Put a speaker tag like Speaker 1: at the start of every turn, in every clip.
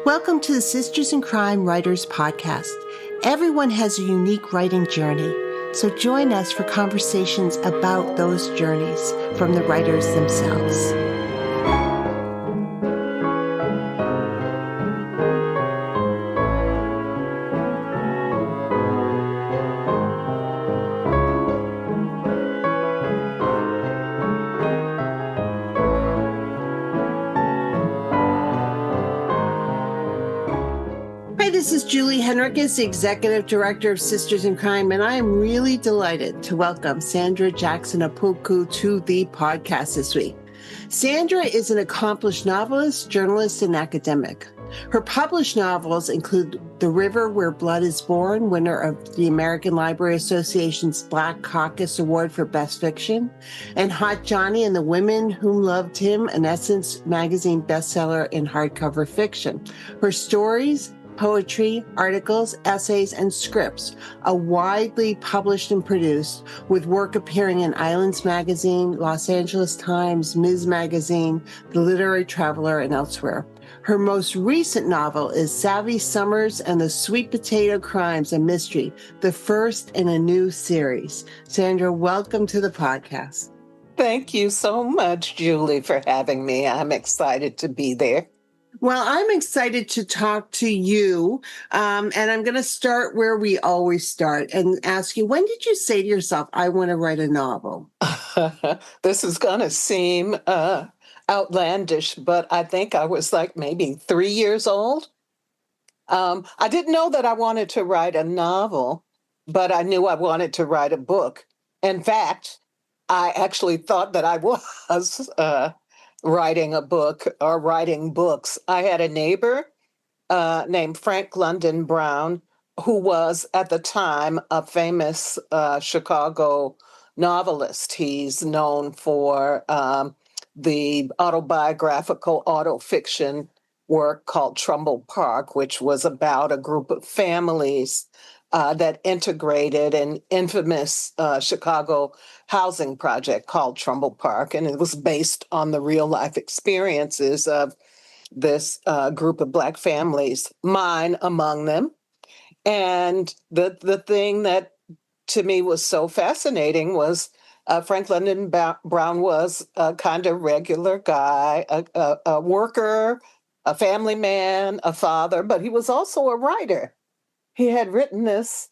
Speaker 1: Welcome to the Sisters in Crime Writers Podcast. Everyone has a unique writing journey, so join us for conversations about those journeys from the writers themselves. This is Julie Henriques, the Executive Director of Sisters in Crime, and I am really delighted to welcome Sandra Jackson-Opoku to the podcast this week. Sandra is an accomplished novelist, journalist, and academic. Her published novels include The River Where Blood is Born, winner of the American Library Association's Black Caucus Award for Best Fiction, and Hot Johnny and the Women Who Loved Him, an Essence Magazine Bestseller in Hardcover Fiction. Her stories, poetry, articles, essays, and scripts are widely published and produced, with work appearing in Islands Magazine, Los Angeles Times, Ms. Magazine, The Literary Traveler, and elsewhere. Her most recent novel is Savvy Summers and the Sweet Potato Crimes, a Mystery, the first in a new series. Sandra, welcome to the podcast.
Speaker 2: Thank you so much, Julie, for having me. I'm excited to be there.
Speaker 1: Well, I'm excited to talk to you, and I'm going to start where we always start and ask you, when did you say to yourself, I want to write a novel?
Speaker 2: This is going to seem outlandish, but I think I was like maybe 3 years old. I didn't know that I wanted to write a novel, but I knew I wanted to write a book. In fact, I actually thought that I was writing a book or writing books. I had a neighbor named Frank London Brown, who was at the time a famous Chicago novelist. He's known for the autobiographical autofiction work called Trumbull Park, which was about a group of families that integrated an infamous Chicago housing project called Trumbull Park. And it was based on the real life experiences of this group of Black families, mine among them. And the thing that to me was so fascinating was Frank London Brown was a kind of regular guy, a worker, a family man, a father, but he was also a writer. He had written this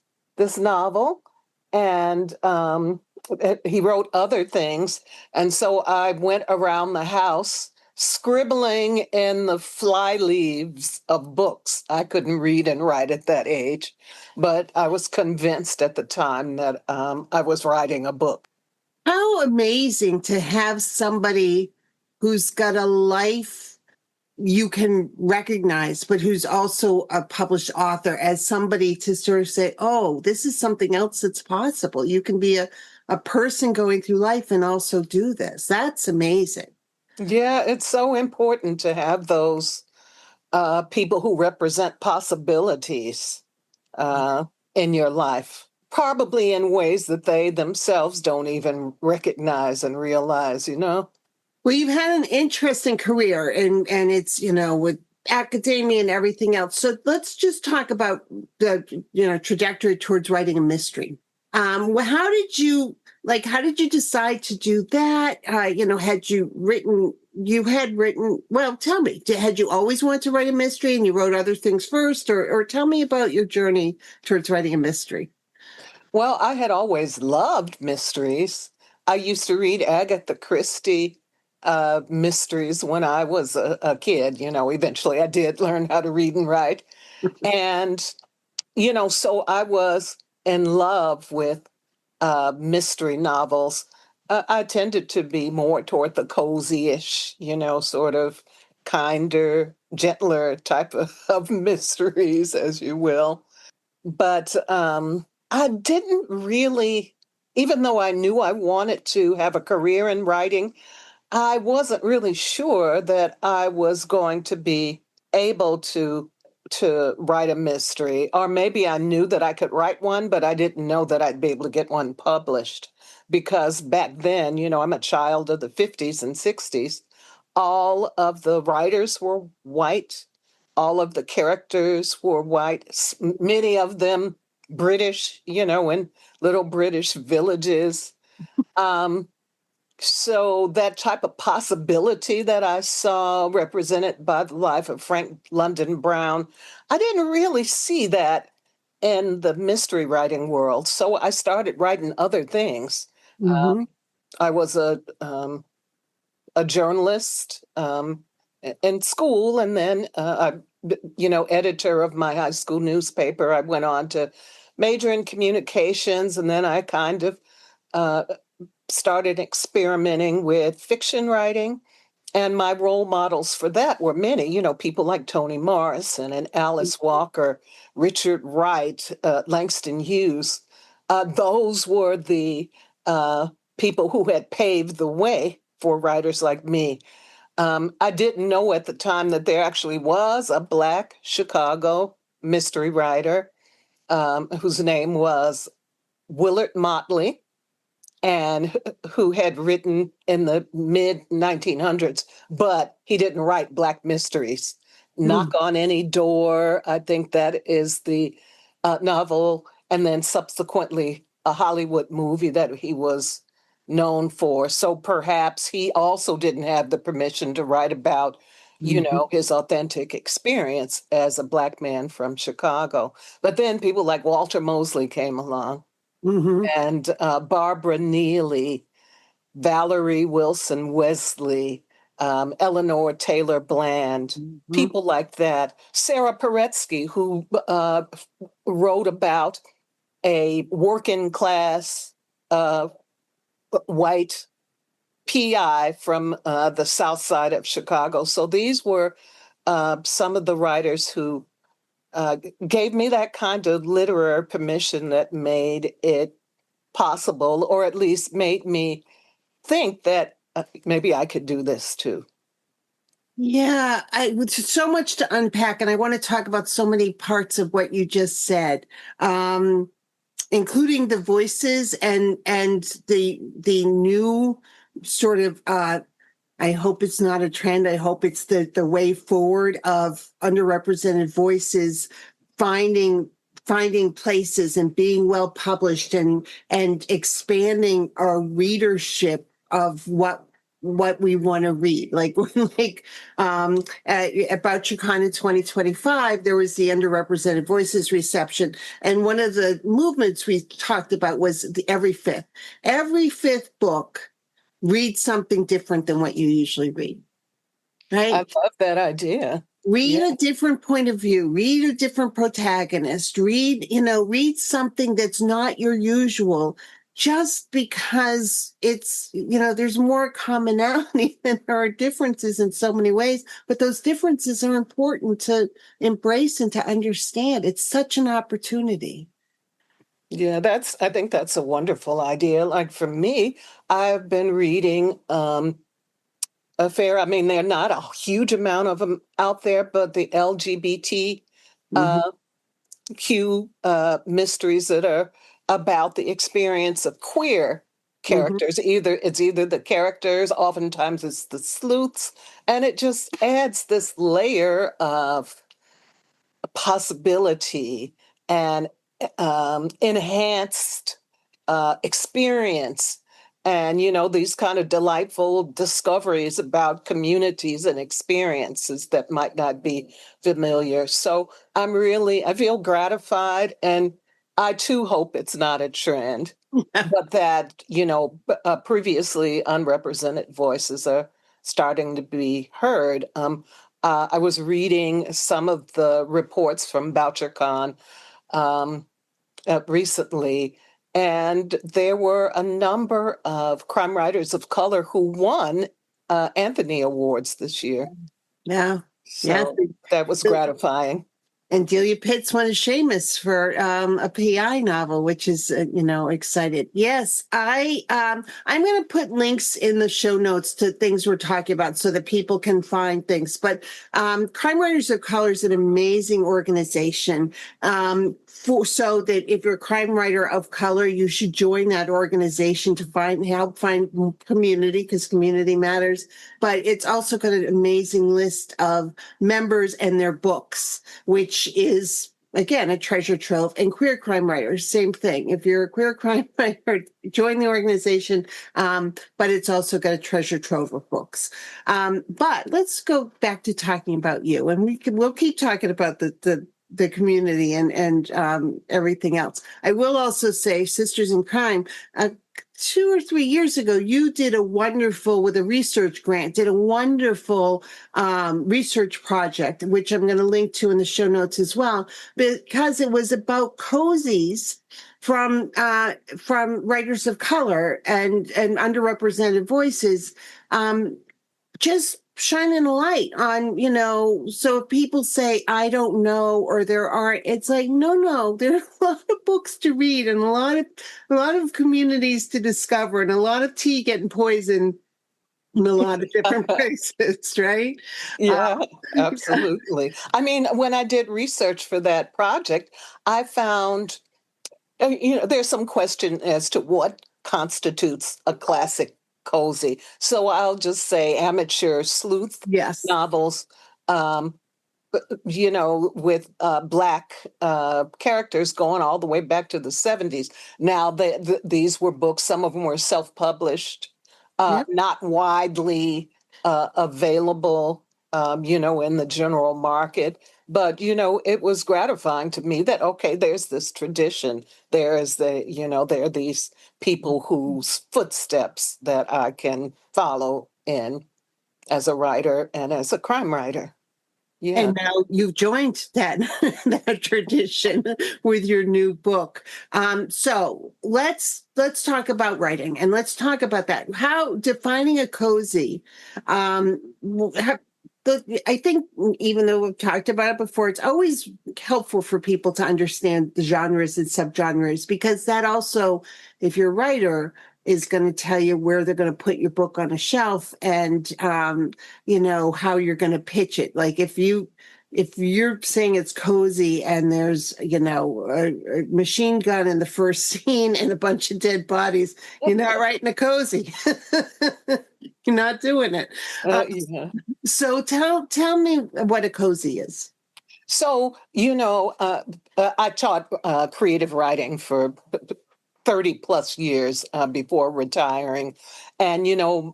Speaker 2: novel, and he wrote other things. And so I went around the house scribbling in the fly leaves of books. I couldn't read and write at that age, but I was convinced at the time that I was writing a book.
Speaker 1: How amazing to have somebody who's got a life you can recognize, but who's also a published author, as somebody to sort of say, oh, this is something else that's possible. You can be a person going through life and also do this. That's amazing.
Speaker 2: Yeah, it's so important to have those people who represent possibilities in your life, probably in ways that they themselves don't even recognize and realize, you know?
Speaker 1: Well, you've had an interesting career, and it's, with academia and everything else. So let's just talk about the, trajectory towards writing a mystery. How did you decide to do that? Tell me, had you always wanted to write a mystery and you wrote other things first, or tell me about your journey towards writing a mystery?
Speaker 2: Well, I had always loved mysteries. I used to read Agatha Christie mysteries when I was a kid. Eventually I did learn how to read and write. And, so I was in love with mystery novels. I tended to be more toward the cozy-ish, sort of kinder, gentler type of mysteries, as you will. But I didn't really, even though I knew I wanted to have a career in writing, I wasn't really sure that I was going to be able to write a mystery, or maybe I knew that I could write one, but I didn't know that I'd be able to get one published, because back then, I'm a child of the 50s and 60s. All of the writers were white. all of the characters were white, many of them British, in little British villages. Um, so that type of possibility that I saw represented by the life of Frank London Brown, I didn't really see that in the mystery writing world. So I started writing other things.
Speaker 1: Mm-hmm.
Speaker 2: I was a journalist in school, and then editor of my high school newspaper. I went on to major in communications, and then I kind of uh, started experimenting with fiction writing. And my role models for that were many, people like Toni Morrison and Alice Walker, Richard Wright, Langston Hughes. Those were the people who had paved the way for writers like me. I didn't know at the time that there actually was a Black Chicago mystery writer whose name was Willard Motley, and who had written in the mid 1900s, but he didn't write Black mysteries. Knock on Any Door, I think that is the novel, and then subsequently a Hollywood movie that he was known for. So perhaps he also didn't have the permission to write about,
Speaker 1: Mm-hmm.
Speaker 2: his authentic experience as a Black man from Chicago. But then people like Walter Mosley came along,
Speaker 1: Mm-hmm.
Speaker 2: and Barbara Neely, Valerie Wilson Wesley, Eleanor Taylor Bland,
Speaker 1: Mm-hmm.
Speaker 2: people like that. Sarah Paretsky, who wrote about a working class white PI from the south side of Chicago. So these were some of the writers who gave me that kind of literary permission that made it possible, or at least made me think that maybe I could do this too.
Speaker 1: Yeah, with so much to unpack, and I want to talk about so many parts of what you just said, including the voices and the new sort of. I hope it's not a trend. I hope it's the way forward of underrepresented voices finding places and being well published and expanding our readership of what we want to read. Like about Chicana 2025, there was the underrepresented voices reception, and one of the movements we talked about was the every fifth book, read something different than what you usually read,
Speaker 2: I
Speaker 1: right?
Speaker 2: love that idea.
Speaker 1: Read
Speaker 2: Yeah.
Speaker 1: a different point of view, read a different protagonist, read something that's not your usual, just because it's, there's more commonality than there are differences in so many ways, but those differences are important to embrace and to understand. It's such an opportunity.
Speaker 2: Yeah, I think that's a wonderful idea. Like for me, I've been reading a fair, I mean, there are not a huge amount of them out there, but the LGBTQ
Speaker 1: Mm-hmm.
Speaker 2: mysteries that are about the experience of queer
Speaker 1: Mm-hmm.
Speaker 2: characters. It's either the characters, oftentimes it's the sleuths, and it just adds this layer of possibility and enhanced experience, and these kind of delightful discoveries about communities and experiences that might not be familiar. So I feel gratified, and I too hope it's not a trend, but that previously unrepresented voices are starting to be heard. I was reading some of the reports from BoucherCon recently, and there were a number of crime writers of color who won Anthony Awards this year.
Speaker 1: Yeah. Yeah.
Speaker 2: So that was gratifying.
Speaker 1: And Delia Pitts won a Seamus for a PI novel, which is excited. Yes, I'm going to put links in the show notes to things we're talking about so that people can find things. But Crime Writers of Color is an amazing organization. so that if you're a crime writer of color, you should join that organization to help find community, because community matters. But it's also got an amazing list of members and their books, which is, again, a treasure trove. And queer crime writers, same thing. If you're a queer crime writer, join the organization. But it's also got a treasure trove of books. But let's go back to talking about you, and we'll keep talking about the community and everything else. I will also say, Sisters in Crime, 2 or 3 years ago, you did a wonderful, with a research grant, did a wonderful research project, which I'm going to link to in the show notes as well, because it was about cozies from writers of color and underrepresented voices, just shining a light on, so if people say, I don't know, or there aren't, it's like, no, there are a lot of books to read and a lot of communities to discover and a lot of tea getting poisoned in a lot of different places, right?
Speaker 2: Yeah, absolutely. I mean, when I did research for that project, I found, there's some question as to what constitutes a classic cozy. So I'll just say amateur sleuth
Speaker 1: Yes.
Speaker 2: novels, um, with Black characters going all the way back to the 70s. Now, these were books, some of them were self-published,
Speaker 1: Yep.
Speaker 2: not widely available, in the general market. But, it was gratifying to me that, okay, there's this tradition. There are these people whose footsteps that I can follow in as a writer and as a crime writer. Yeah.
Speaker 1: And now you've joined that that tradition with your new book. So let's talk about writing, and let's talk about that. How defining a cozy. I think, even though we've talked about it before, it's always helpful for people to understand the genres and subgenres, because that also, if you're a writer, is going to tell you where they're going to put your book on a shelf, and how you're going to pitch it. Like if you're saying it's cozy and there's a machine gun in the first scene and a bunch of dead bodies, you're not writing a cozy. You're not doing it.
Speaker 2: Yeah.
Speaker 1: So tell me what a cozy is.
Speaker 2: So, I taught creative writing for 30 plus years before retiring. And,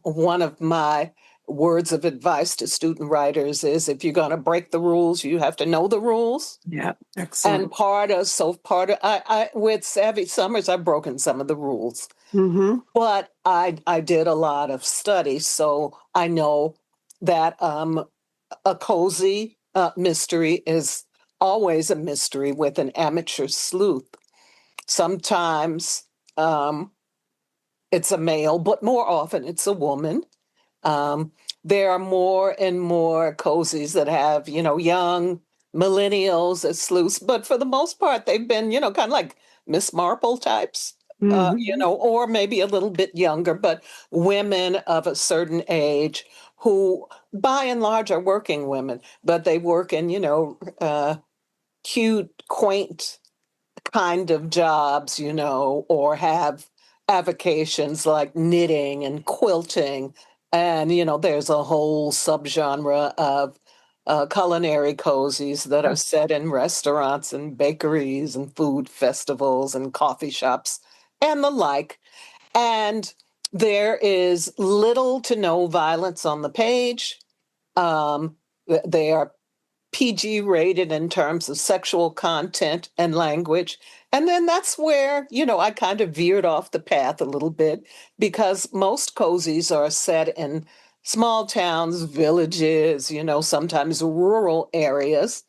Speaker 2: one of my words of advice to student writers is, if you're going to break the rules, you have to know the rules.
Speaker 1: Yeah,
Speaker 2: And
Speaker 1: excellent.
Speaker 2: with Savvy Summers, I've broken some of the rules.
Speaker 1: Mm-hmm.
Speaker 2: But I did a lot of study, so I know that a cozy mystery is always a mystery with an amateur sleuth. Sometimes it's a male, but more often it's a woman. Um, there are more and more cozies that have, young millennials as sleuths, but for the most part, they've been, kind of like Miss Marple types,
Speaker 1: Mm-hmm.
Speaker 2: or maybe a little bit younger, but women of a certain age who, by and large, are working women, but they work in, cute, quaint kind of jobs, or have avocations like knitting and quilting. And, there's a whole subgenre of culinary cozies that are set in restaurants and bakeries and food festivals and coffee shops and the like. And there is little to no violence on the page. They are PG rated in terms of sexual content and language. And then that's where, I kind of veered off the path a little bit, because most cozies are set in small towns, villages, sometimes rural areas.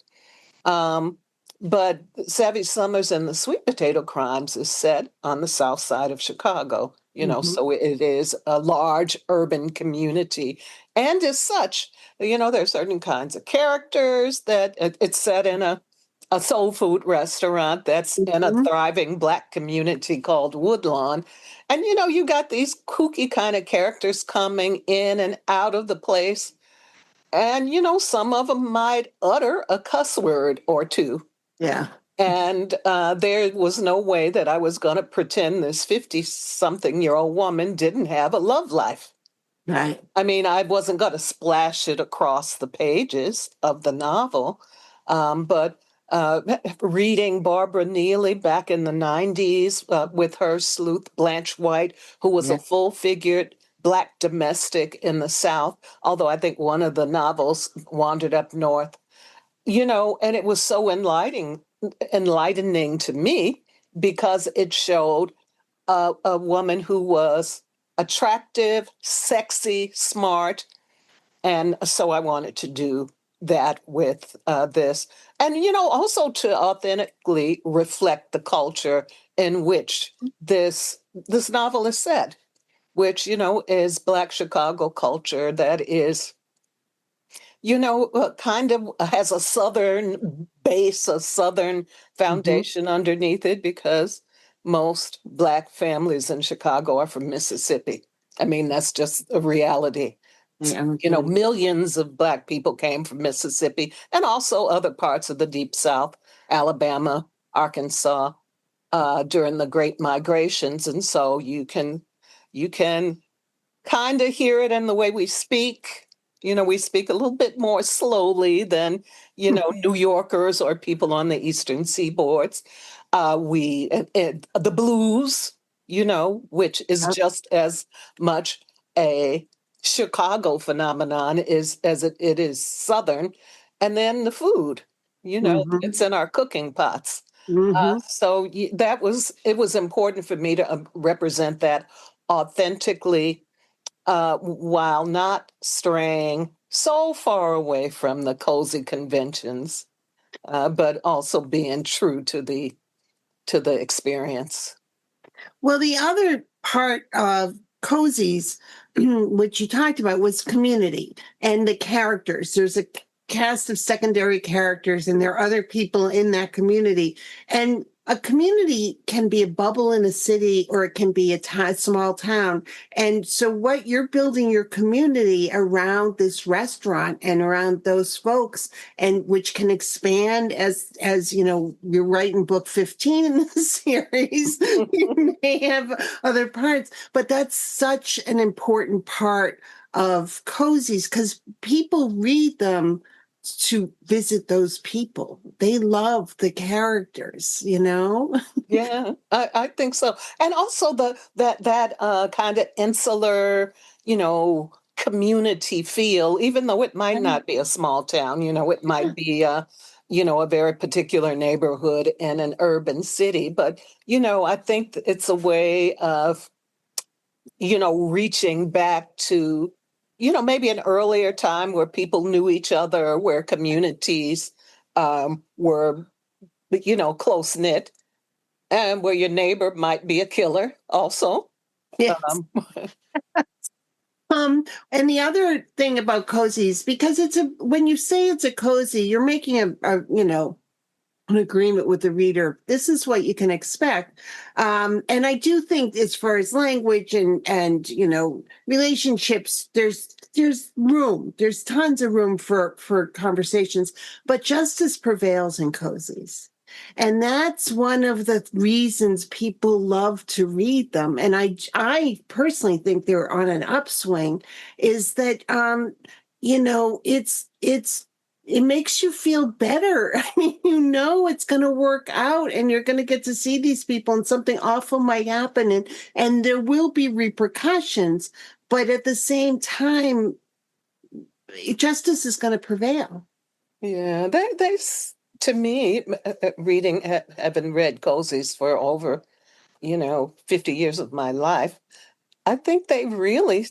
Speaker 2: Um, but Savvy Summers and the Sweet Potato Crimes is set on the south side of Chicago,
Speaker 1: Mm-hmm.
Speaker 2: so it is a large urban community. And as such, there are certain kinds of characters that it's set in a soul food restaurant that's in a
Speaker 1: Mm-hmm.
Speaker 2: thriving Black community called Woodlawn. And, you got these kooky kind of characters coming in and out of the place. And, some of them might utter a cuss word or two.
Speaker 1: Yeah.
Speaker 2: And there was no way that I was going to pretend this 50-something-year-old woman didn't have a love life.
Speaker 1: Right.
Speaker 2: I mean, I wasn't going to splash it across the pages of the novel, but reading Barbara Neely back in the 90s with her sleuth Blanche White, who was
Speaker 1: Yeah.
Speaker 2: a full-figured Black domestic in the South, although I think one of the novels wandered up north, and it was so enlightening to me because it showed a woman who was attractive, sexy, smart, and so I wanted to do that with this, and also to authentically reflect the culture in which this novel is set, which is Black Chicago culture that is kind of has a Southern base, a Southern
Speaker 1: Hmm.
Speaker 2: foundation underneath it, because most Black families in Chicago are from Mississippi. I mean, that's just a reality.
Speaker 1: Yeah, okay.
Speaker 2: Millions of Black people came from Mississippi and also other parts of the Deep South, Alabama, Arkansas, during the Great Migrations. And so you can kind of hear it in the way we speak. We speak a little bit more slowly than, New Yorkers or people on the Eastern Seaboards. The blues, which is just as much a Chicago phenomenon as it is Southern. And then the food,
Speaker 1: Mm-hmm.
Speaker 2: it's in our cooking pots.
Speaker 1: Mm-hmm.
Speaker 2: So it was important for me to represent that authentically, while not straying so far away from the cozy conventions, but also being true to the experience.
Speaker 1: Well, the other part of cozies, which you talked about, was community and the characters. There's a cast of secondary characters, and there are other people in that community. And a community can be a bubble in a city, or it can be a small town. And so, what you're building your community around this restaurant and around those folks, and which can expand as you're writing book 15 in the series. You may have other parts, but that's such an important part of cozies because people read them to visit those people. They love the characters.
Speaker 2: Yeah, I think so. And also that kind of insular, community feel, even though it might not be a small town, it might be a very particular neighborhood in an urban city. But, I think it's a way of, reaching back to, maybe an earlier time where people knew each other, where communities were, close knit, and where your neighbor might be a killer also.
Speaker 1: Yes.
Speaker 2: Um,
Speaker 1: And the other thing about cozies, because when you say it's a cozy, you're making an agreement with the reader. This is what you can expect. And I do think, as far as language and relationships, there's room. There's tons of room for conversations, but justice prevails in cozies. And that's one of the reasons people love to read them. And I personally think they're on an upswing, is that it makes you feel better. I mean, it's going to work out, and you're going to get to see these people, and something awful might happen, and there will be repercussions. But at the same time, justice is going to prevail.
Speaker 2: yeah, to me, having read cozies for over, 50 years of my life, I think they really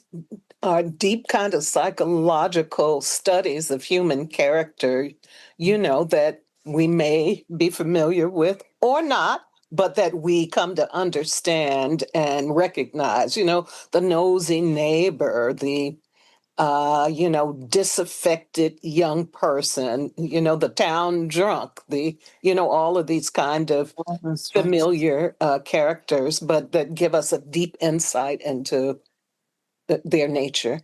Speaker 2: are deep kind of psychological studies of human character, that we may be familiar with or not, but that we come to understand and recognize, the nosy neighbor, the disaffected young person, the town drunk, all of these kind of
Speaker 1: That's right.
Speaker 2: familiar characters, but that give us a deep insight into their nature.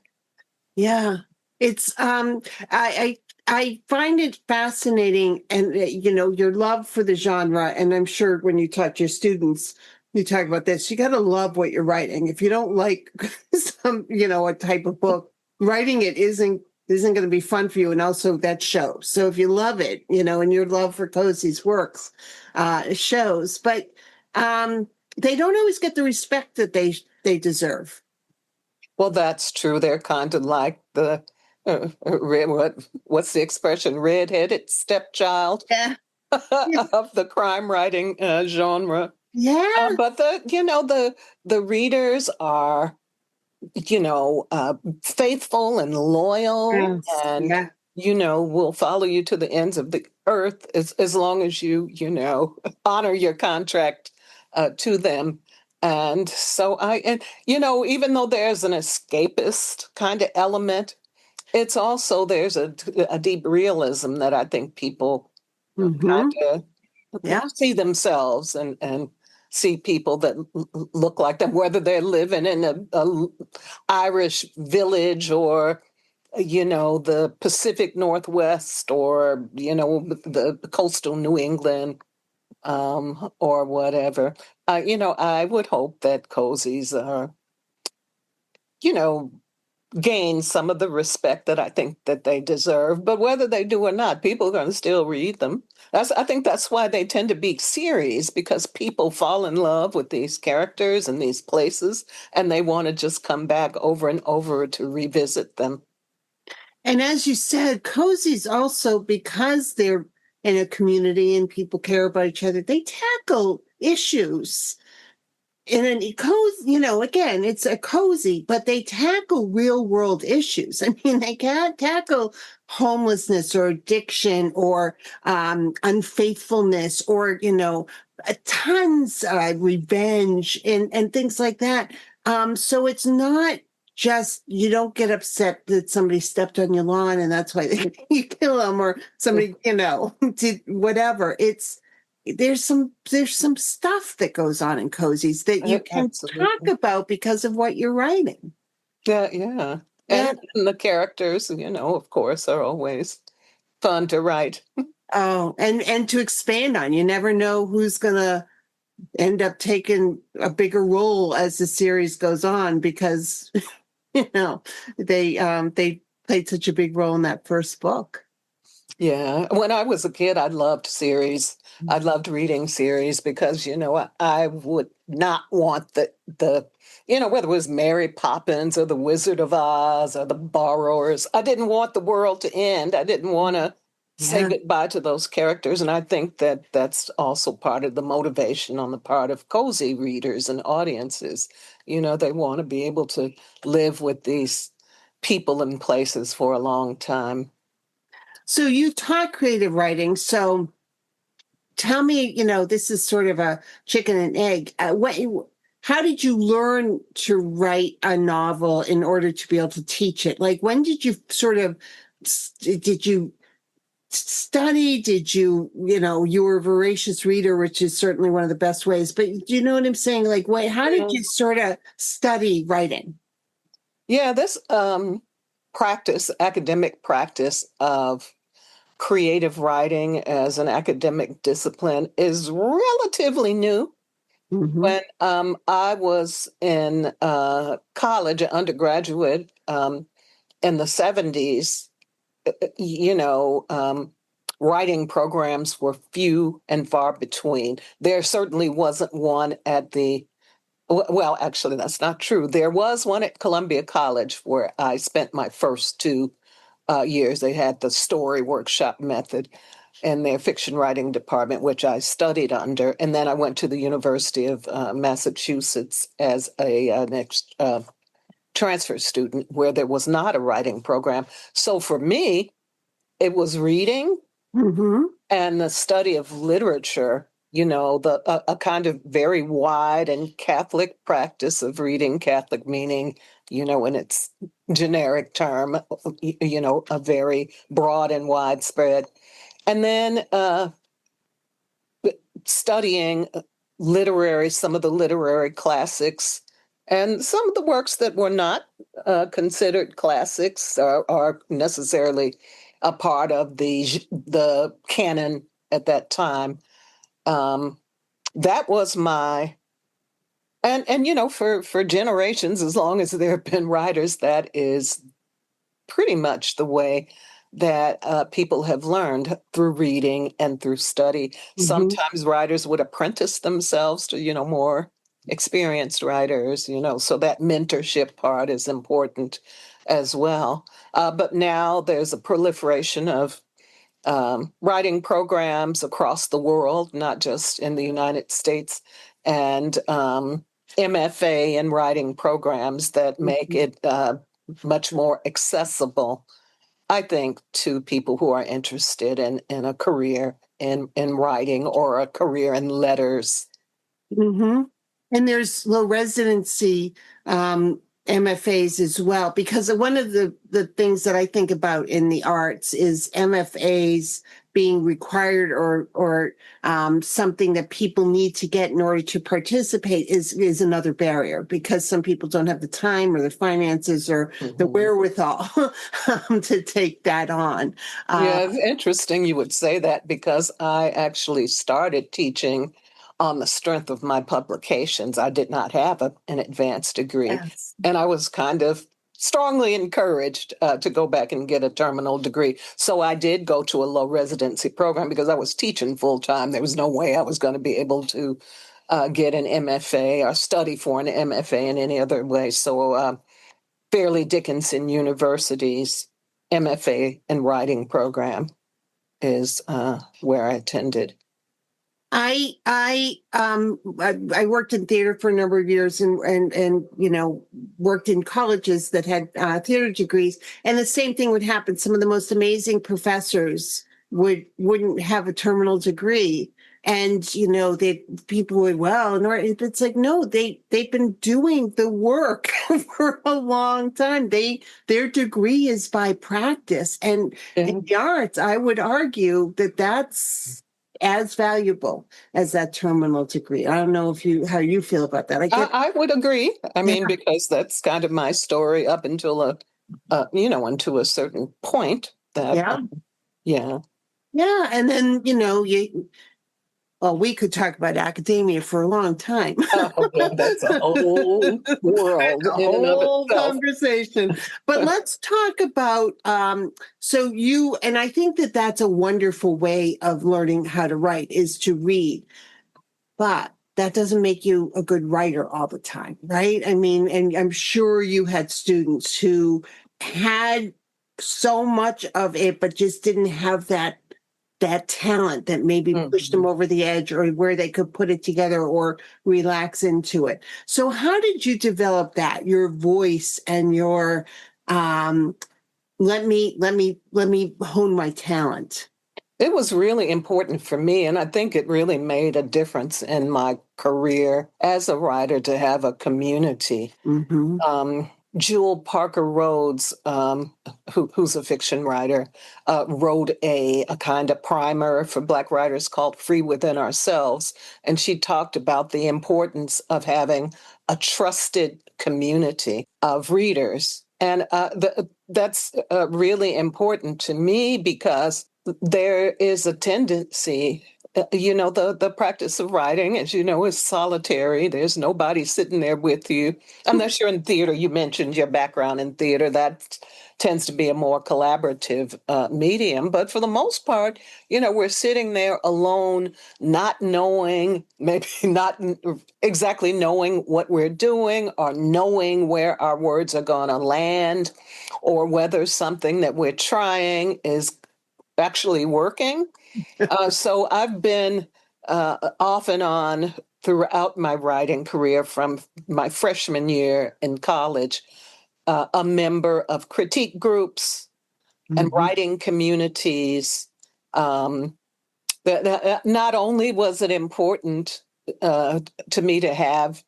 Speaker 1: Yeah. It's I I find it fascinating, and your love for the genre. And I'm sure when you talk to your students, you talk about this. You got to love what you're writing. If you don't like a type of book, writing it isn't going to be fun for you. And also that shows. So if you love it, and your love for Cozy's works shows. But they don't always get the respect that they deserve.
Speaker 2: Well, that's true. They're kind of like the what's the expression? Red-headed stepchild
Speaker 1: Yeah.
Speaker 2: of the crime writing genre.
Speaker 1: Yeah.
Speaker 2: But the readers are faithful and loyal,
Speaker 1: Yes.
Speaker 2: and
Speaker 1: Yeah.
Speaker 2: will follow you to the ends of the earth as long as you honor your contract to them. And so even though there's an escapist kind of element, it's also there's a deep realism that I think people kind of
Speaker 1: Yeah.
Speaker 2: see themselves and see people that look like them, whether they're living in a Irish village or the Pacific Northwest or the coastal New England, or whatever. I would hope that cozies are you know gain some of the respect that I think that they deserve. But whether they do or not, people are going to still read them. I think that's why they tend to be series, because people fall in love with these characters and these places, and they want to just come back over and over to revisit them.
Speaker 1: And as you said, cozies also, because they're in a community and people care about each other, they tackle issues in a cozy, again, it's a cozy, but they tackle real world issues. I mean, they can't tackle homelessness or addiction or unfaithfulness or, tons of revenge and things like that. So it's not just, you don't get upset that somebody stepped on your lawn and that's why you kill them, or somebody, did whatever. There's some stuff that goes on in cozies that you can talk
Speaker 2: Absolutely.
Speaker 1: about because of what you're writing.
Speaker 2: Yeah, yeah.
Speaker 1: Yeah.
Speaker 2: And the characters, of course, are always fun to write.
Speaker 1: Oh, and to expand on, you never know who's gonna end up taking a bigger role as the series goes on, because they played such a big role in that first book.
Speaker 2: Yeah. When I was a kid, I loved series. I loved reading series because, I would not want whether it was Mary Poppins or the Wizard of Oz or the Borrowers, I didn't want the world to end. I didn't want to say
Speaker 1: Yeah.
Speaker 2: goodbye to those characters. And I think that that's also part of the motivation on the part of cozy readers and audiences. They want to be able to live with these people and places for a long time.
Speaker 1: So you taught creative writing. So tell me, this is sort of a chicken and egg. How did you learn to write a novel in order to be able to teach it? Like, when did you did you study? Did you were a voracious reader, which is certainly one of the best ways, but do you know what I'm saying? Like, how did you sort of study writing?
Speaker 2: Yeah, this academic practice of creative writing as an academic discipline is relatively new.
Speaker 1: Mm-hmm.
Speaker 2: When I was in college, undergraduate, in the 70s, you know, um, writing programs were few and far between. There certainly wasn't one at well, actually, that's not true. There was one at Columbia College where I spent my first 2 years. They had the story workshop method in their fiction writing department, which I studied under. And then I went to the University of Massachusetts as an transfer student where there was not a writing program. So for me, it was reading
Speaker 1: Mm-hmm.
Speaker 2: and the study of literature, a kind of very wide and Catholic practice of reading, Catholic meaning, in its generic term, a very broad and widespread. And then studying some of the literary classics, and some of the works that were not considered classics are necessarily a part of the canon at that time. That was my and for generations, as long as there have been writers, that is pretty much the way that people have learned, through reading and through study.
Speaker 1: Mm-hmm.
Speaker 2: Sometimes writers would apprentice themselves to, more experienced writers, so that mentorship part is important as well. But now there's a proliferation of writing programs across the world, not just in the United States, and MFA and writing programs that make it much more accessible, I think, to people who are interested in a career in writing or a career in letters.
Speaker 1: Mm-hmm. And there's low residency MFAs as well, because one of the things that I think about in the arts is MFAs being required or something that people need to get in order to participate is another barrier, because some people don't have the time or the finances or the wherewithal to take that on.
Speaker 2: Yeah, it's interesting you would say that, because I actually started teaching on the strength of my publications. I did not have an advanced degree,
Speaker 1: Yes.
Speaker 2: and I was kind of strongly encouraged to go back and get a terminal degree. So I did go to a low residency program because I was teaching full time. There was no way I was going to be able to get an MFA or study for an MFA in any other way. So Fairleigh Dickinson University's MFA in writing program is where I attended.
Speaker 1: I worked in theater for a number of years and worked in colleges that had theater degrees, and the same thing would happen. Some of the most amazing professors wouldn't have a terminal degree, and people would, it's like, no, they've been doing the work for a long time. Their degree is by practice, and in the arts, I would argue that that's as valuable as that terminal degree. I don't know how you feel about that.
Speaker 2: I would agree. I mean, because that's kind of my story up until until a certain point. That
Speaker 1: yeah. And then we could talk about academia for a long time.
Speaker 2: Oh, well, that's a whole world in and of itself.
Speaker 1: Conversation. But let's talk about so you, and I think that that's a wonderful way of learning how to write, is to read. But that doesn't make you a good writer all the time, right? I mean, and I'm sure you had students who had so much of it, but just didn't have that talent that maybe pushed them over the edge, or where they could put it together or relax into it. So how did you develop that, your voice and your let me hone my talent?
Speaker 2: It was really important for me, and I think it really made a difference in my career as a writer to have a community. Jewel Parker Rhodes, who's a fiction writer, wrote a kind of primer for Black writers called Free Within Ourselves. And she talked about the importance of having a trusted community of readers. And that's really important to me, because there is a tendency, the practice of writing, as you know, is solitary. There's nobody sitting there with you, unless you're in theater. You mentioned your background in theater. That tends to be a more collaborative medium. But for the most part, we're sitting there alone, not knowing, maybe not exactly knowing what we're doing, or knowing where our words are going to land, or whether something that we're trying is actually working. So I've been off and on throughout my writing career, from my freshman year in college, a member of critique groups and writing communities. Not only was it important to me to have,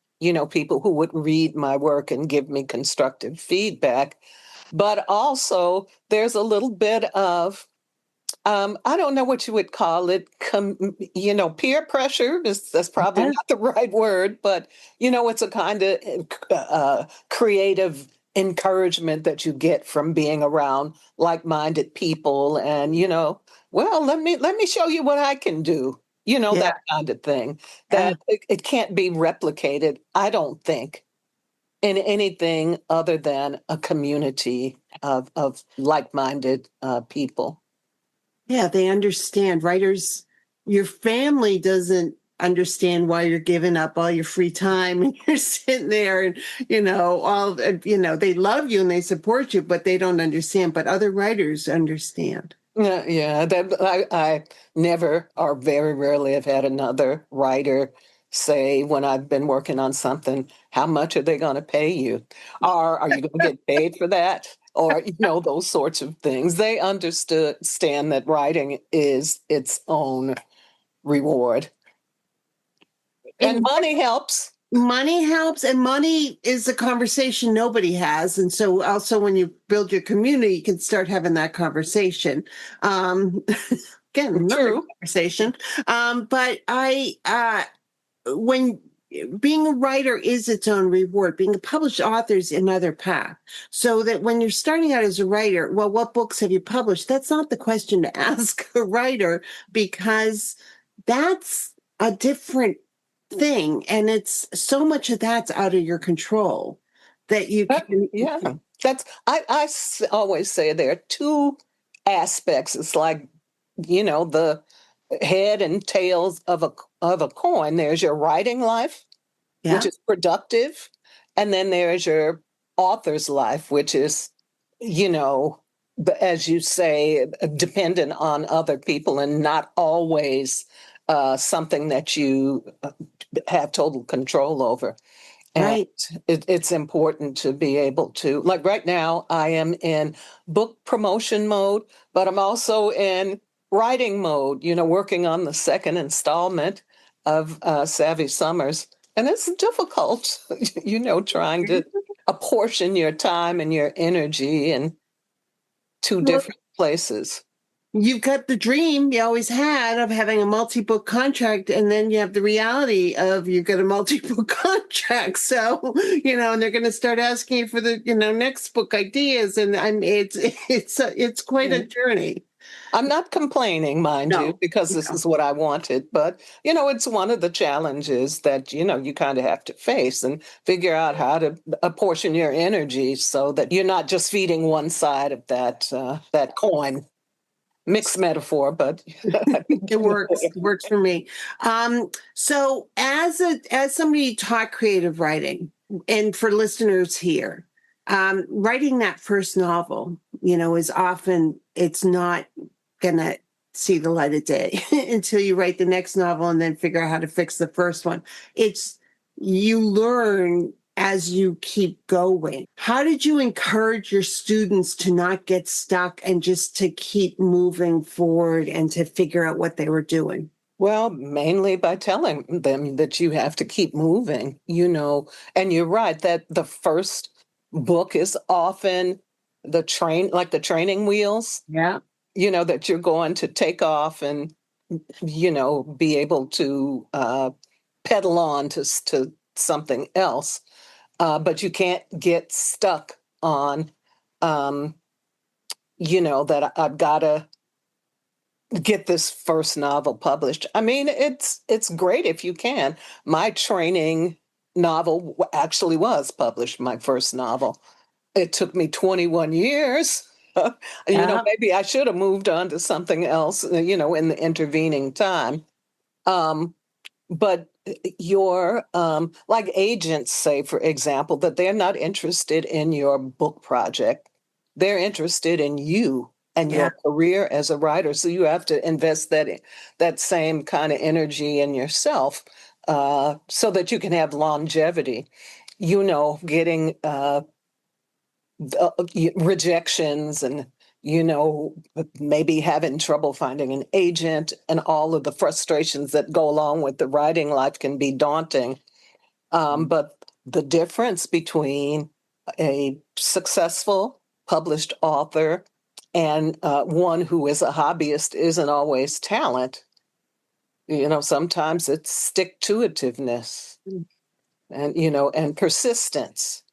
Speaker 2: people who would read my work and give me constructive feedback, but also there's a little bit of I don't know what you would call it. Peer pressure. That's probably not the right word, but it's a kind of creative encouragement that you get from being around like-minded people, and well, let me show you what I can do,
Speaker 1: Yeah.
Speaker 2: that kind of thing,
Speaker 1: Yeah.
Speaker 2: that it can't be replicated, I don't think, in anything other than a community of like-minded people.
Speaker 1: Yeah, they understand. Writers, your family doesn't understand why you're giving up all your free time and you're sitting there and, they love you and they support you, but they don't understand. But other writers understand.
Speaker 2: Yeah, yeah. That I never or very rarely have had another writer say when I've been working on something, how much are they going to pay you? Or are you going to get paid for that? Or, those sorts of things. They understand that writing is its own reward. And
Speaker 1: And
Speaker 2: money helps.
Speaker 1: money helps, and money is a conversation nobody has. And so also when you build your community, you can start having that conversation. Um, Again, another
Speaker 2: True.
Speaker 1: conversation. But when being a writer is its own reward, being a published author is another path. So that when you're starting out as a writer, well, what books have you published? That's not the question to ask a writer, because that's a different thing. And it's so much of that's out of your control that you can.
Speaker 2: Yeah. I always say there are two aspects. It's like, the head and tails of a coin. There's your writing life, which
Speaker 1: Yeah,
Speaker 2: is productive, and then there's your author's life, which is, you know, as you say, dependent on other people and not always something that you have total control over. And
Speaker 1: right.
Speaker 2: it's important to be able to, like right now, I am in book promotion mode, but I'm also in writing mode, working on the second installment of Savvy Summers. And it's difficult, trying to apportion your time and your energy in two
Speaker 1: Well,
Speaker 2: different places.
Speaker 1: you've got the dream you always had of having a multi-book contract, and then you have the reality of you've got a multi-book contract. So, and they're going to start asking you for the, next book ideas, and it's quite a journey.
Speaker 2: I'm not complaining, mind you,
Speaker 1: No,
Speaker 2: because this
Speaker 1: no.
Speaker 2: is what I wanted, but it's one of the challenges that you kind of have to face and figure out how to apportion your energy so that you're not just feeding one side of that coin. Mixed metaphor, but I think
Speaker 1: It works. It works for me. So as somebody taught creative writing, and for listeners here, writing that first novel, is often, it's not gonna see the light of day until you write the next novel and then figure out how to fix the first one. It's, you learn as you keep going. How did you encourage your students to not get stuck and just to keep moving forward and to figure out what they were doing?
Speaker 2: well, mainly by telling them that you have to keep moving, and you're right that the first book is often like the training wheels,
Speaker 1: Yeah.
Speaker 2: that you're going to take off and be able to pedal on to something else, but you can't get stuck on um, that I've got to get this first novel published. I mean, it's great if you can. My training novel actually was published, my first novel. It took me 21 years.
Speaker 1: Yeah.
Speaker 2: Maybe I should have moved on to something else, in the intervening time. Um, but your like agents say, for example, that they're not interested in your book project. They're interested in you and
Speaker 1: Yeah.
Speaker 2: your career as a writer. So you have to invest that same kind of energy in yourself, so that you can have longevity. Getting rejections and maybe having trouble finding an agent and all of the frustrations that go along with the writing life can be daunting. But the difference between a successful published author and one who is a hobbyist isn't always talent. Sometimes it's stick to itiveness and and persistence.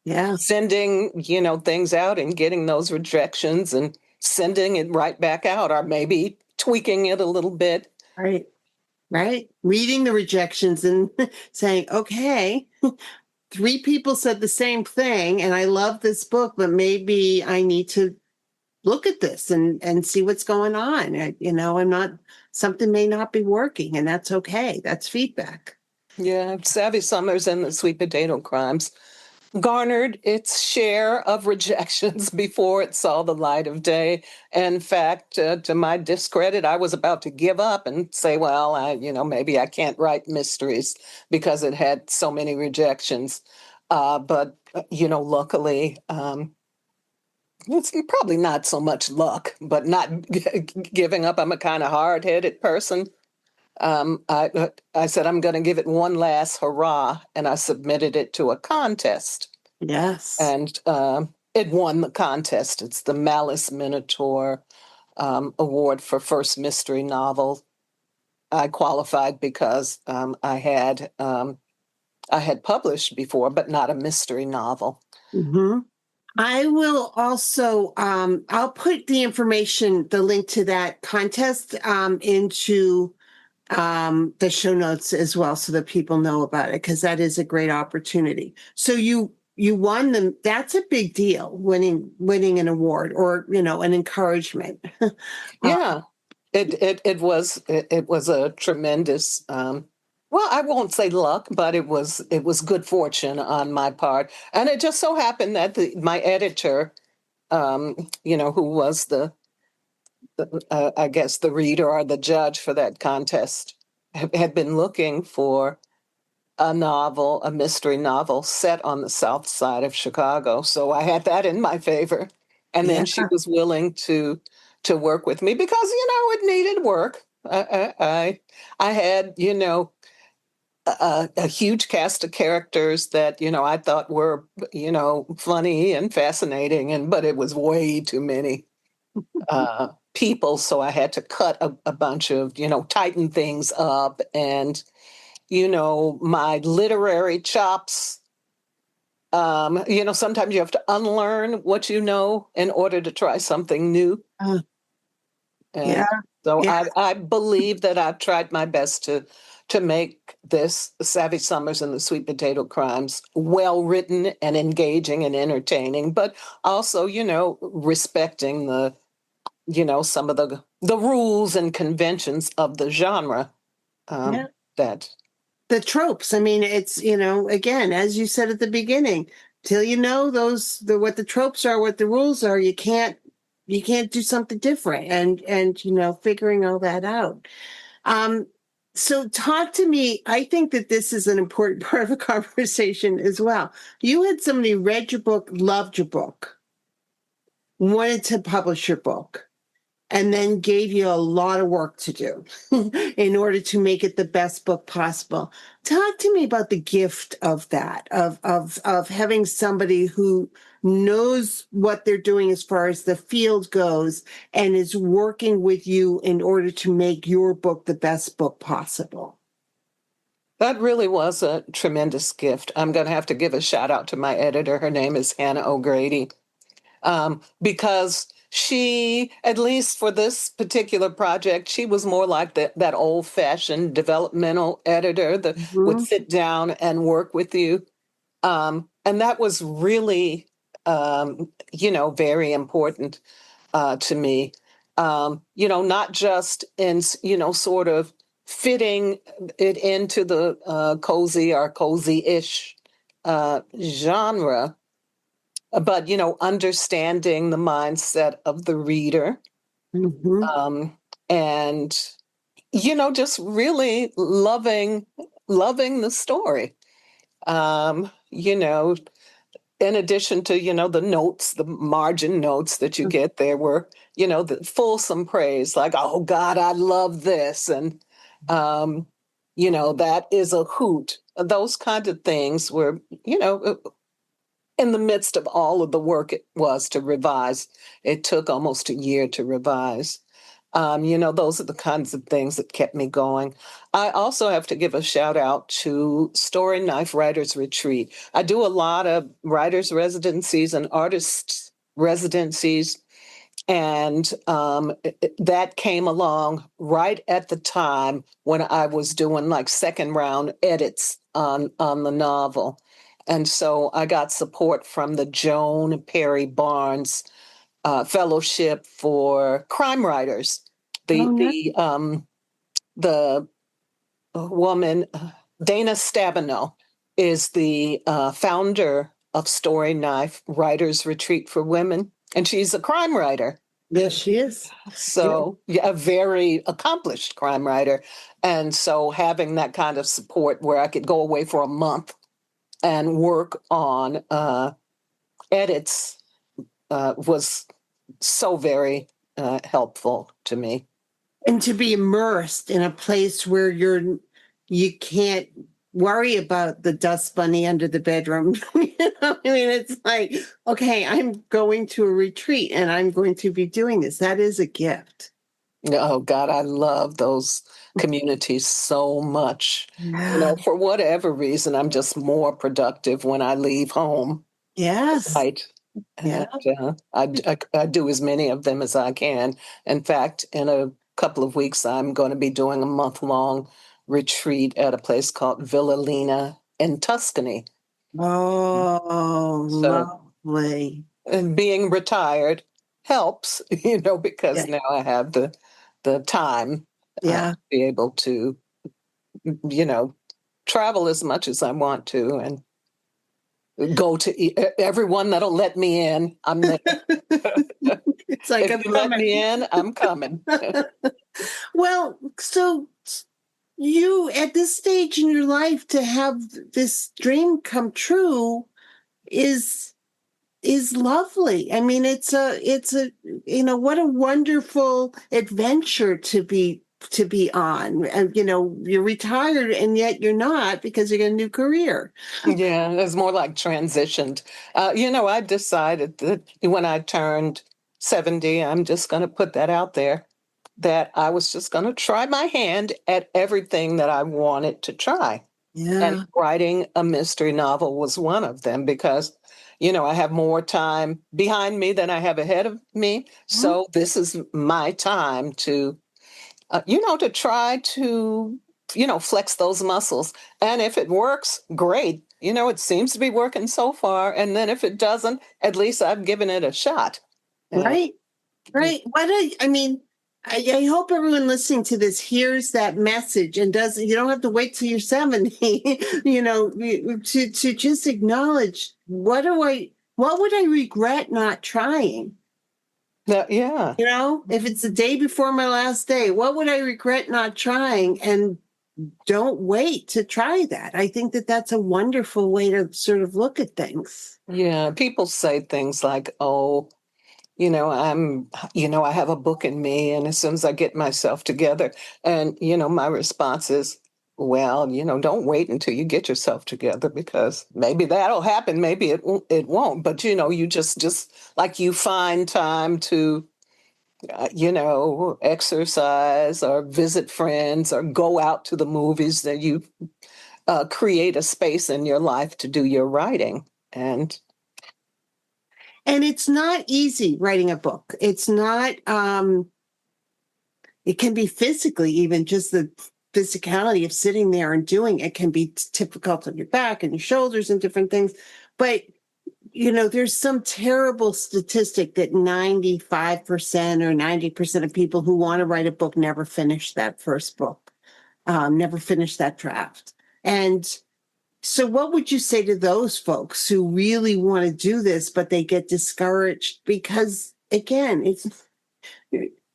Speaker 1: Yeah.
Speaker 2: sending, things out and getting those rejections and sending it right back out, or maybe tweaking it a little bit.
Speaker 1: Right. Right. Reading the rejections and saying, okay, three people said the same thing, and I love this book, but maybe I need to look at this and see what's going on. I'm not, something may not be working, and that's okay. That's feedback.
Speaker 2: Yeah, Savvy Summers and the Sweet Potato Crimes garnered its share of rejections before it saw the light of day. In fact, to my discredit, I was about to give up and say, well, maybe I can't write mysteries because it had so many rejections. But luckily, it's probably not so much luck, but not giving up. I'm a kind of hard-headed person. I said, I'm going to give it one last hurrah, and I submitted it to a contest.
Speaker 1: Yes.
Speaker 2: And it won the contest. It's the Malice Minotaur Award for First Mystery Novel. I qualified because I had published before, but not a mystery novel.
Speaker 1: Mm-hmm. I will also, I'll put the link to that contest into the show notes as well, so that people know about it, because that is a great opportunity. So you won them. That's a big deal, winning an award, or an encouragement.
Speaker 2: Yeah, it was a tremendous. Well, I won't say luck, but it was good fortune on my part, and it just so happened that my editor, who was I guess the reader or the judge for that contest, had been looking for a mystery novel set on the south side of Chicago. So I had that in my favor. And
Speaker 1: Yeah.
Speaker 2: then she was willing to work with me because, it needed work. I had, a huge cast of characters that, I thought were, funny and fascinating, but it was way too many people. So I had to cut a bunch of, tighten things up, and my literary chops. Sometimes you have to unlearn what you know in order to try something new.
Speaker 1: Uh, yeah.
Speaker 2: And so
Speaker 1: Yeah.
Speaker 2: I believe that I've tried my best to make this Savvy Summers and the Sweet Potato Crimes well written and engaging and entertaining, but also, respecting some of the rules and conventions of the genre.
Speaker 1: Yeah.
Speaker 2: That
Speaker 1: The tropes. I mean, it's, again, as you said at the beginning, till you know what the tropes are, what the rules are, you can't do something different, and figuring all that out. Um, so talk to me. I think that this is an important part of a conversation as well. You had somebody read your book, loved your book, wanted to publish your book, and then gave you a lot of work to do in order to make it the best book possible. Talk to me about the gift of that, of having somebody who knows what they're doing as far as the field goes and is working with you in order to make your book the best book possible.
Speaker 2: That really was a tremendous gift. I'm going to have to give a shout out to my editor. Her name is Hannah O'Grady, because she, at least for this particular project, she was more like that old-fashioned developmental editor that would
Speaker 1: Mhm.
Speaker 2: sit down and work with you. And that was really, very important to me. Not just in, sort of fitting it into the cozy or cozy-ish genre, but, understanding the mindset of the reader,
Speaker 1: Mhm.
Speaker 2: um, and, just really loving the story. Um, you know, in addition to, the notes, the margin notes that you get, there were, the fulsome praise, like, oh God, I love this. And, that is a hoot. Those kind of things were, in the midst of all of the work it was to revise. It took almost a year to revise. Those are the kinds of things that kept me going. I also have to give a shout out to Story Knife Writers Retreat. I do a lot of writers' residencies and artists' residencies, and that came along right at the time when I was doing like second round edits on the novel. And so I got support from the Joan Perry Barnes Fellowship for Crime Writers.
Speaker 1: Oh,
Speaker 2: The
Speaker 1: no.
Speaker 2: the woman Dana Stabenow is the founder of Story Knife Writers Retreat for Women, and she's a crime writer.
Speaker 1: Yes, she is.
Speaker 2: So, yeah, a very accomplished crime writer. And so having that kind of support where I could go away for a month and work on edits was so very helpful to me.
Speaker 1: And to be immersed in a place where you can't worry about the dust bunny under the bedroom. I mean, it's like, okay, I'm going to a retreat and I'm going to be doing this. That is a gift.
Speaker 2: Oh God, I love those communities so much.
Speaker 1: Yeah.
Speaker 2: For whatever reason, I'm just more productive when I leave home.
Speaker 1: Yes.
Speaker 2: Right.
Speaker 1: Yeah.
Speaker 2: And I do as many of them as I can. In fact, in a couple of weeks, I'm going to be doing a month-long retreat at a place called Villa Lena in Tuscany.
Speaker 1: Oh,
Speaker 2: So,
Speaker 1: lovely.
Speaker 2: and being retired helps, because
Speaker 1: Yeah.
Speaker 2: now I have the time
Speaker 1: Yeah.
Speaker 2: to be able to, travel as much as I want to and go to everyone that'll let me in. I'm there.
Speaker 1: It's like,
Speaker 2: If
Speaker 1: I'm
Speaker 2: you let
Speaker 1: coming.
Speaker 2: me in, I'm coming.
Speaker 1: Well, so you at this stage in your life to have this dream come true is lovely. I mean, it's a what a wonderful adventure to be on. And you're retired and yet you're not because you got a new career.
Speaker 2: Yeah, it's more like transitioned. I decided that when I turned 70, I'm just going to put that out there, that I was just going to try my hand at everything that I wanted to try. And
Speaker 1: Yeah.
Speaker 2: writing a mystery novel was one of them because, I have more time behind me than I have ahead of me. So this is my time to try to, flex those muscles. And if it works, great. It seems to be working so far. And then if it doesn't, at least I've given it a shot. And,
Speaker 1: Right. Right. I hope everyone listening to this hears that message and you don't have to wait till you're 70, to just acknowledge what would I regret not trying?
Speaker 2: yeah.
Speaker 1: If it's the day before my last day, what would I regret not trying? And don't wait to try that. I think that that's a wonderful way to sort of look at things.
Speaker 2: Yeah. People say things like, oh, I have a book in me, and as soon as I get myself together, and, my response is, well, don't wait until you get yourself together because maybe that'll happen. Maybe it won't. But, you just like you find time to, exercise or visit friends or go out to the movies, that you create a space in your life to do your writing. And
Speaker 1: It's not easy writing a book. It's not, it can be physically, even just the physicality of sitting there and doing it can be difficult on your back and your shoulders and different things. But, there's some terrible statistic that 95% or 90% of people who want to write a book never finish that first book, never finish that draft. And so what would you say to those folks who really want to do this, but they get discouraged? Because again,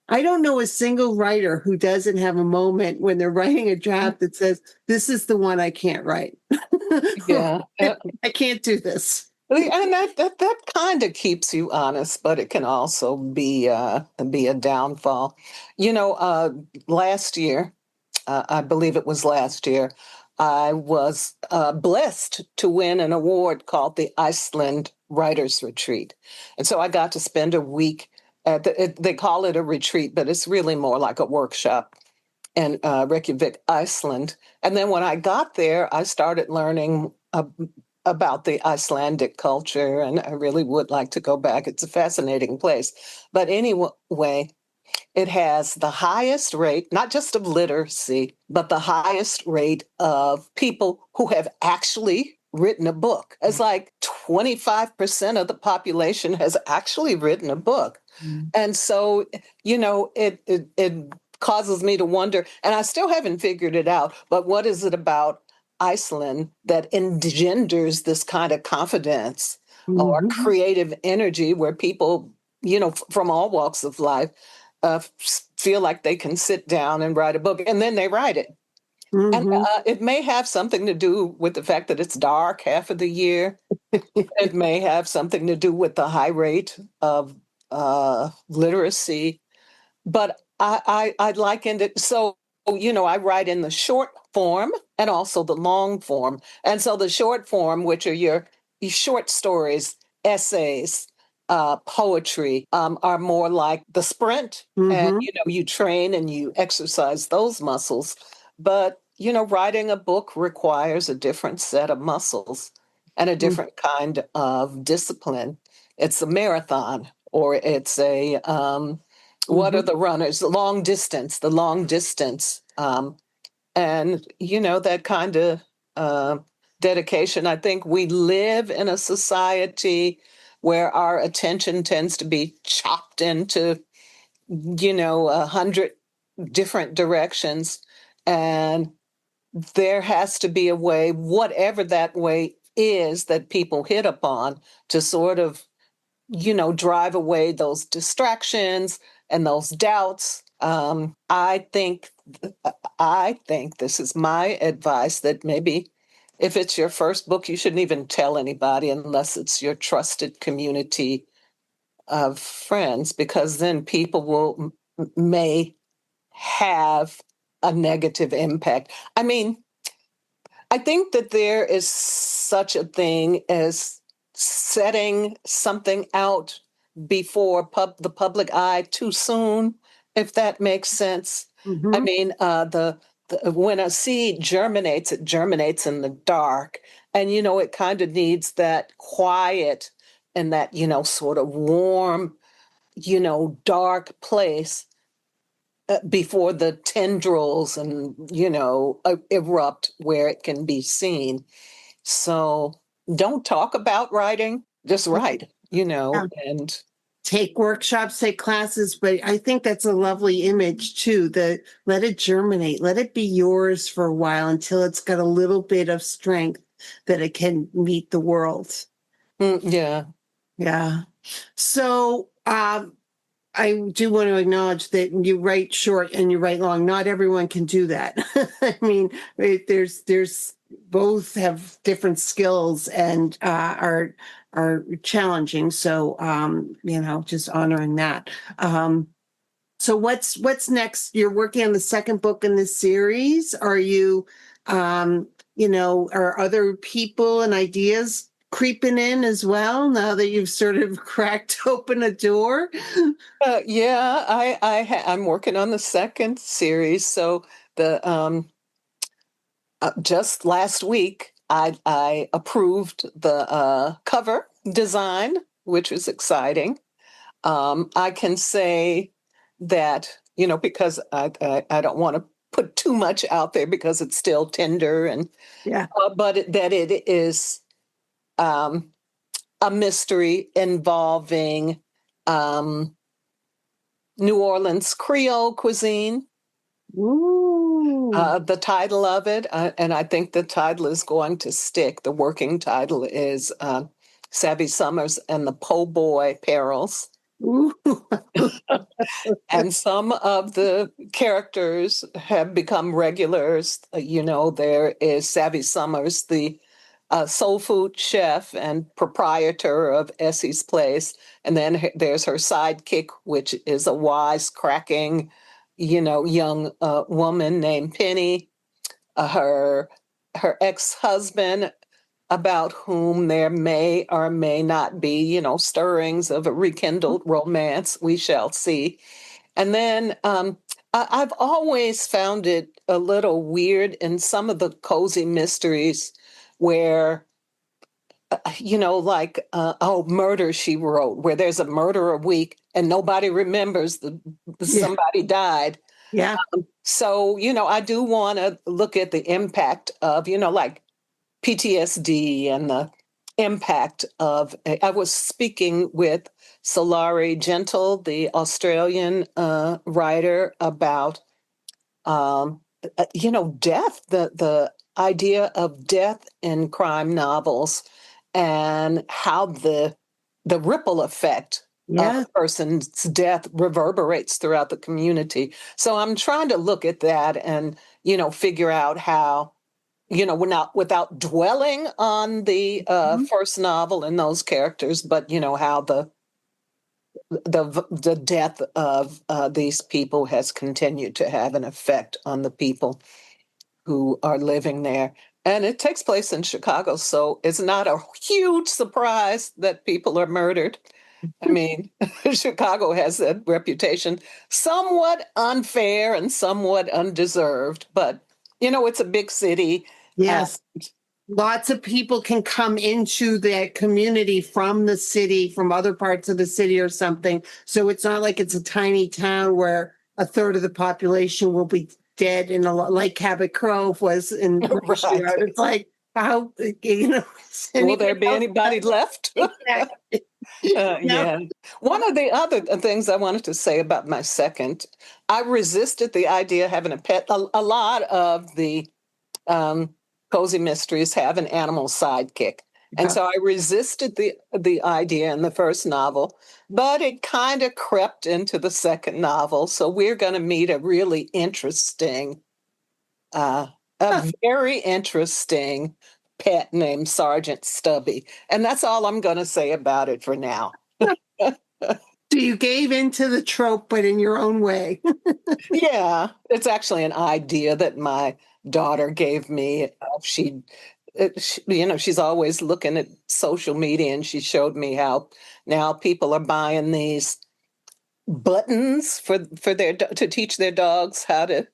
Speaker 1: I don't know a single writer who doesn't have a moment when they're writing a draft that says, this is the one I can't write.
Speaker 2: yeah.
Speaker 1: I can't do this.
Speaker 2: And that kind of keeps you honest, but it can also be a downfall. Last year, I believe it was last year, I was blessed to win an award called the Iceland Writers Retreat, and so I got to spend a week they call it a retreat, but it's really more like a workshop in Reykjavik, Iceland. And then when I got there, I started learning about the Icelandic culture, and I really would like to go back. It's a fascinating place. But anyway, it has the highest rate, not just of literacy, but the highest rate of people who have actually written a book. It's like 25% of the population has actually written a book.
Speaker 1: Mm.
Speaker 2: And so, it causes me to wonder, and I still haven't figured it out, but what is it about Iceland that engenders this kind of confidence or
Speaker 1: Mhm.
Speaker 2: creative energy where people, from all walks of life, feel like they can sit down and write a book, and then they write it. And
Speaker 1: Mhm.
Speaker 2: it may have something to do with the fact that it's dark half of the year. It may have something to do with the high rate of literacy, but I likened it. So, I write in the short form and also the long form. And so the short form, which are your short stories, essays, poetry, are more like the sprint. And,
Speaker 1: Mhm.
Speaker 2: you train and you exercise those muscles. But, writing a book requires a different set of muscles and a
Speaker 1: Mm.
Speaker 2: different kind of discipline. It's a marathon, or it's what are
Speaker 1: Mhm.
Speaker 2: the runners? The long distance. And, that kind of uh, dedication. I think we live in a society where our attention tends to be chopped into, 100 different directions. And there has to be a way, whatever that way is that people hit upon, to sort of drive away those distractions and those doubts. I think this is my advice that maybe if it's your first book, you shouldn't even tell anybody unless it's your trusted community of friends, because then people may have a negative impact. I mean, I think that there is such a thing as setting something out before the public eye too soon, if that makes sense. I
Speaker 1: Mhm.
Speaker 2: mean, when a seed germinates, it germinates in the dark, and it kind of needs that quiet and that sort of warm, dark place before the tendrils and erupt where it can be seen. So don't talk about writing, just write,
Speaker 1: Yeah.
Speaker 2: and
Speaker 1: Take workshops, take classes, but I think that's a lovely image too. That let it germinate, let it be yours for a while until it's got a little bit of strength that it can meet the world.
Speaker 2: yeah.
Speaker 1: Yeah. So I do want to acknowledge that you write short and you write long. Not everyone can do that. I mean, there's both have different skills and are challenging. So just honoring that. So what's next? You're working on the second book in this series. Are you, are other people and ideas creeping in as well now that you've sort of cracked open a door?
Speaker 2: Yeah, I'm working on the second series. So the just last week, I approved the cover design, which was exciting. I can say that, because I don't want to put too much out there because it's still tender, and
Speaker 1: Yeah.
Speaker 2: but that it is um, a mystery involving um, New Orleans Creole cuisine.
Speaker 1: Ooh.
Speaker 2: The title of it, and I think the title is going to stick. The working title is Savvy Summers and the Po' Boy Perils.
Speaker 1: Ooh.
Speaker 2: And some of the characters have become regulars. There is Savvy Summers, the soul food chef and proprietor of Essie's Place. And then there's her sidekick, which is a wise-cracking, young woman named Penny. Her ex-husband about whom there may or may not be, stirrings of a rekindled romance. We shall see. And then I've always found it a little weird in some of the cozy mysteries where, Murder, She Wrote, where there's a murder a week and nobody remembers somebody died.
Speaker 1: Yeah.
Speaker 2: So, I do want to look at the impact of, like PTSD and the impact of. I was speaking with Solari Gentle, the Australian writer, about death, the idea of death in crime novels, and how the ripple effect of a person's death reverberates throughout the community. So I'm trying to look at that and figure out how, without dwelling on the first novel and those characters, but how the death of these people has continued to have an effect on the people who are living there. And it takes place in Chicago, so it's not a huge surprise that people are murdered. I mean, Chicago has that reputation, somewhat unfair and somewhat undeserved, but it's a big city.
Speaker 1: Yes. Lots of people can come into that community from the city, from other parts of the city or something. So it's not like it's a tiny town where a third of the population will be dead like Cabot Cove was in
Speaker 2: Right.
Speaker 1: It's like, how,
Speaker 2: will there be anybody left?
Speaker 1: Exactly.
Speaker 2: Yeah. One of the other things I wanted to say about my second, I resisted the idea of having a pet. A lot of the cozy mysteries have an animal sidekick. And so I resisted the idea in the first novel, but it kind of crept into the second novel. So we're going to meet a really interesting, very interesting pet named Sergeant Stubby. And that's all I'm going to say about it for now.
Speaker 1: So you gave into the trope, but in your own way.
Speaker 2: Yeah, it's actually an idea that my daughter gave me. She's always looking at social media, and she showed me how now people are buying these buttons for to teach their dogs how to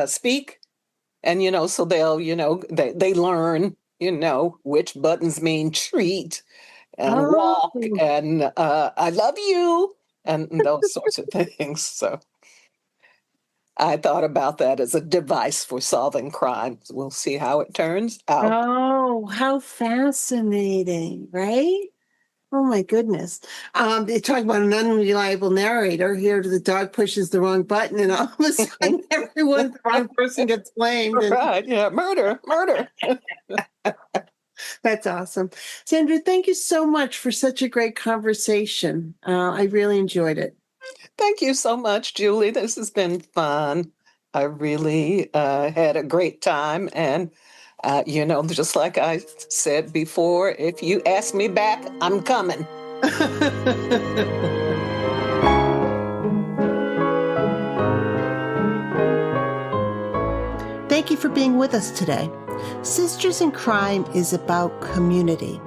Speaker 2: speak, and so they'll they learn which buttons mean treat and walk and I love you and those sorts of things. So I thought about that as a device for solving crimes. We'll see how it turns out.
Speaker 1: Oh, how fascinating, right? Oh my goodness. They talk about an unreliable narrator. Here the dog pushes the wrong button and all of a sudden the wrong person gets blamed.
Speaker 2: Right, yeah, murder.
Speaker 1: That's awesome. Sandra, thank you so much for such a great conversation. I really enjoyed it.
Speaker 2: Thank you so much, Julie. This has been fun. I really had a great time. And, just like I said before, if you ask me back, I'm coming.
Speaker 1: Thank you for being with us today. Sisters in Crime is about community.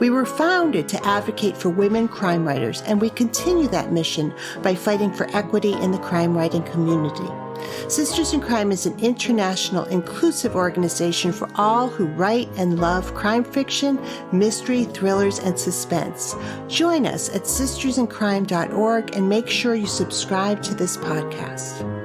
Speaker 1: We were founded to advocate for women crime writers, and we continue that mission by fighting for equity in the crime writing community. Sisters in Crime is an international, inclusive organization for all who write and love crime fiction, mystery, thrillers, and suspense. Join us at sistersincrime.org and make sure you subscribe to this podcast.